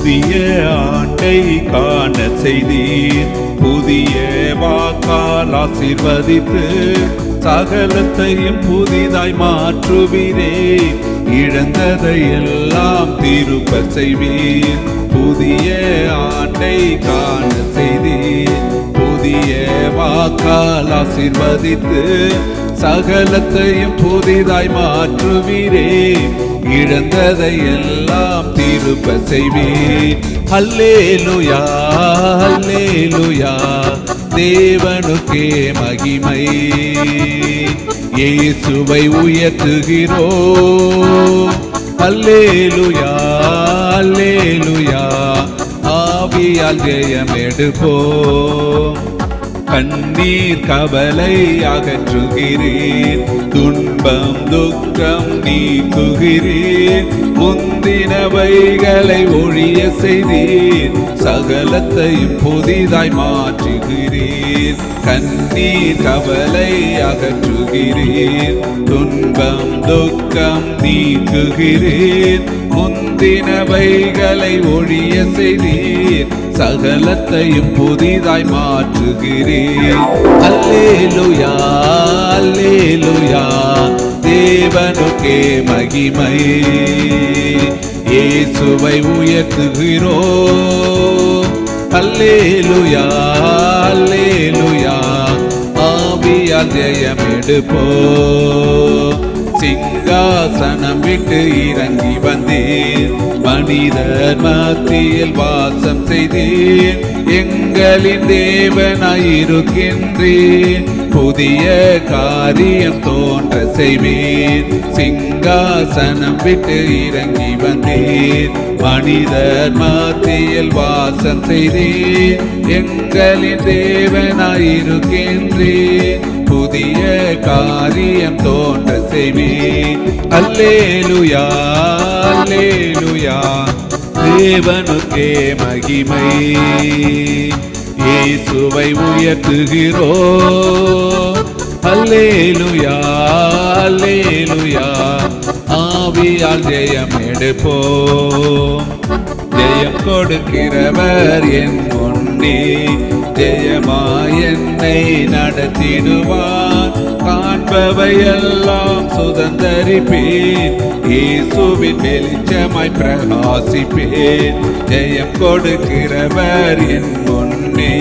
புதிய ஆண்டை காண செய்தீர். புதிய வாக்கால் ஆசீர்வதித்து சகலத்தையும் புதிதாய் மாற்றுவீரே. இழந்ததை எல்லாம் திருப்ப செய்வீர். புதிய ஆண்டை காண செய்தீர். புதிய வாக்கால் ஆசீர்வதித்து சகலத்தையும் புதிதாய் மாற்றுவீரே. இழந்ததை எல்லாம் திருப்ப செய்வீர். அல்லேலூயா அல்லேலூயா, தேவனுக்கே மகிமை. இயேசுவை உயர்த்துகிறோம். அல்லேலூயா அல்லேலூயா, ஆவியால் ஜெயம் எடுப்போம். கண்ணீர் கவலை அகற்றுகிறீர். துன்பம் துக்கம் நீக்குகிறீர். முந்தினவைகளை ஒழிய செய்தீர். சகலத்தையும் புதிதாய் மாற்றுகிறீர். கண்ணீர் கவலை அகற்றுகிறீர். துன்பம் துக்கம் நீக்குகிறீர். முந்தினவைகளை ஒழிய செய்தீர். சகலத்தையும் புதிதாய் மாற்றுகிறீர். அல்லேலூயா அல்லேலூயா, தேவனுக்கே மகிமை. இயேசுவை உயர்த்துகிறோம். அல்லேலூயா அல்லேலூயா, ஆவியால் ஜெயம் எடுப்போம். சிங்காசனம் விட்டு இறங்கி வந்தீர். மனிதர் மத்தியில் வாசம் செய்தீர். எங்களின் தேவனாயிருக்கின்றீர். புதிய காரியம் தோன்ற செய்வீர். சிங்காசனம் விட்டு இறங்கி வந்தீர். மனிதர் மத்தியில் வாசம் செய்தீர். எங்களின் தேவனாயிருக்கின்றீர். புதிய காரியம் தோன்ற செய்வீர். அல்லேலூயா அல்லேலூயா, தேவனுக்கே மகிமை. இயேசுவை உயர்த்துகிறோம். அல்லேலூயா அல்லேலூயா, ஆவியால் ஜெயம் எடுப்போம். ஜெயம் கொடுக்கிறவர் என் முன்னே. ஜெயமாய் என்னை நடத்திடுவார். காண்பவையெல்லாம் சுதந்தரிப்பேன். இயேசுவின் வெளிச்சமாய் பிரகாசிப்பேன். ஜெயம் கொடுக்கிறவர் என் முன்னே.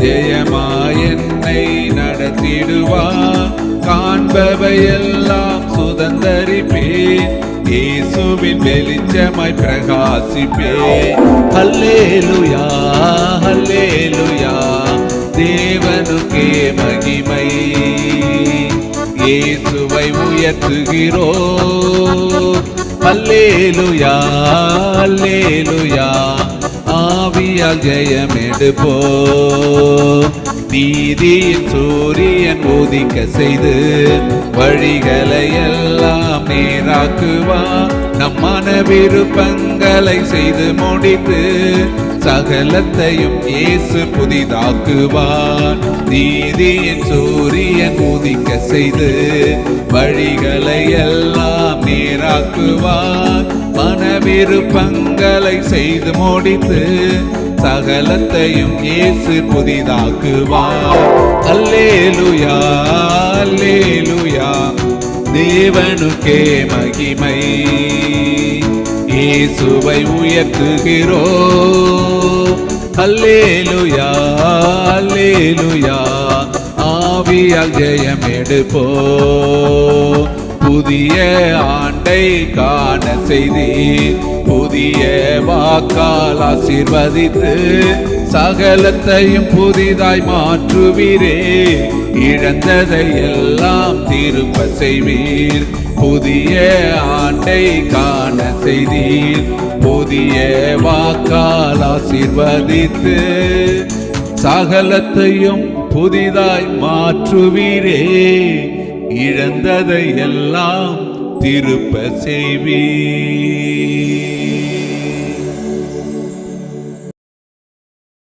ஜெயமாய் என்னை நடத்திடுவார். காண்பவையெல்லாம் சுதந்தரிப்பேன். இயேசுவின் வெளிச்சமாய் பிரகாசிப்பேன். அல்லேலூயா அல்லேலூயா, தேவனுக்கே மகிமை. இயேசுவை உயர்த்துகிறோம். அல்லேலூயா அல்லேலூயா, ஆவியால் ஜெயம் எடுப்போம். நீதியின் சூரியன் உதிக்க செய்து வழிகளை எல்லாம் நேராக்குவார். நம் மன விருப்பங்களை செய்து முடித்து சகலத்தையும் இயேசு புதிதாக்குவார். நீதியின் சூரியன் உதிக்க செய்து வழிகளை எல்லாம் நேராக்குவார். மன விருப்பங்களை செய்து முடித்து சகலத்தையும் இயேசு புதிதாக்குவார். அல்லேலூயா அல்லேலூயா, தேவனுக்கே மகிமை. இயேசுவை உயர்த்துகிறோம். அல்லேலூயா அல்லேலூயா, ஆவியால் ஜெயம் எடுப்போம். புதிய ஆண்டை காண செய்தீர். புதிய வாக்கால் ஆசீர்வதித்து சகலத்தையும் புதிதாய் மாற்றுவீரே. இழந்ததை எல்லாம் திரும்ப செய்வீர். புதிய ஆண்டை காண செய்தீர். புதிய வாக்கால் ஆசீர்வதித்து சகலத்தையும் புதிதாய் மாற்றுவீரே. இழந்ததை எல்லாம் திருப்ப செய்வீர்.